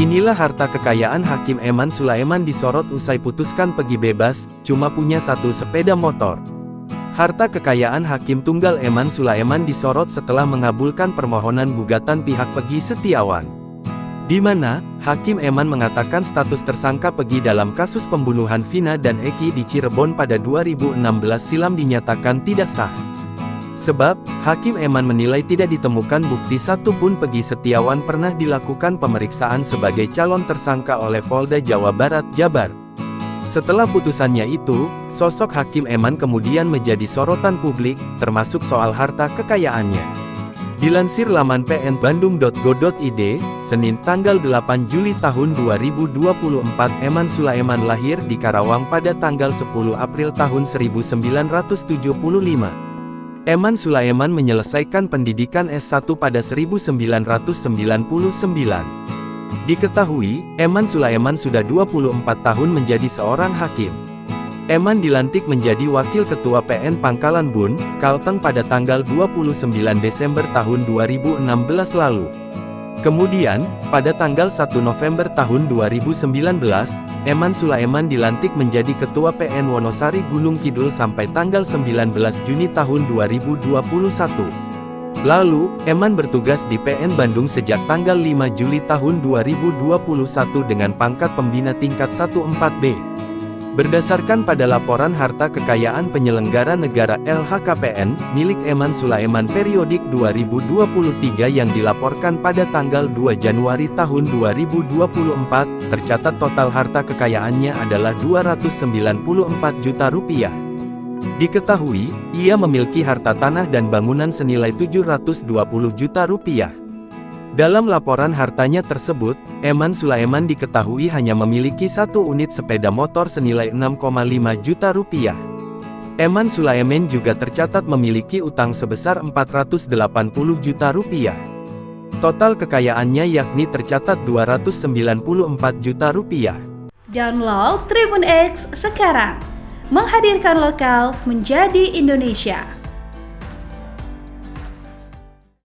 Inilah harta kekayaan Hakim Eman Sulaiman disorot usai putuskan pergi bebas, cuma punya satu sepeda motor. Harta kekayaan Hakim Tunggal Eman Sulaiman disorot setelah mengabulkan permohonan gugatan pihak Peggy Setiawan. Di mana, Hakim Eman mengatakan status tersangka Peggy dalam kasus pembunuhan Vina dan Eki di Cirebon pada 2016 silam dinyatakan tidak sah. Sebab, Hakim Eman menilai tidak ditemukan bukti satupun Peggy Setiawan pernah dilakukan pemeriksaan sebagai calon tersangka oleh Polda Jawa Barat, Jabar. Setelah putusannya itu, sosok Hakim Eman kemudian menjadi sorotan publik, termasuk soal harta kekayaannya. Dilansir laman pnbandung.go.id, Senin tanggal 8 Juli tahun 2024 Eman Sulaiman lahir di Karawang pada tanggal 10 April tahun 1975. Eman Sulaiman menyelesaikan pendidikan S1 pada 1999. Diketahui, Eman Sulaiman sudah 24 tahun menjadi seorang hakim. Eman dilantik menjadi Wakil Ketua PN Pangkalan Bun, Kalteng pada tanggal 29 Desember tahun 2016 lalu. Kemudian, pada tanggal 1 November tahun 2019, Eman Sulaiman dilantik menjadi Ketua PN Wonosari Gunung Kidul sampai tanggal 19 Juni tahun 2021. Lalu, Eman bertugas di PN Bandung sejak tanggal 5 Juli tahun 2021 dengan pangkat pembina tingkat 14B. Berdasarkan pada laporan harta kekayaan penyelenggara negara LHKPN, milik Eman Sulaiman periodik 2023 yang dilaporkan pada tanggal 2 Januari tahun 2024, tercatat total harta kekayaannya adalah 294 juta rupiah. Diketahui, ia memiliki harta tanah dan bangunan senilai 720 juta rupiah. Dalam laporan hartanya tersebut, Eman Sulaiman diketahui hanya memiliki satu unit sepeda motor senilai 6,5 juta rupiah. Eman Sulaiman juga tercatat memiliki utang sebesar 480 juta rupiah. Total kekayaannya yakni tercatat 294 juta rupiah. Download Tribun X sekarang, menghadirkan lokal menjadi Indonesia.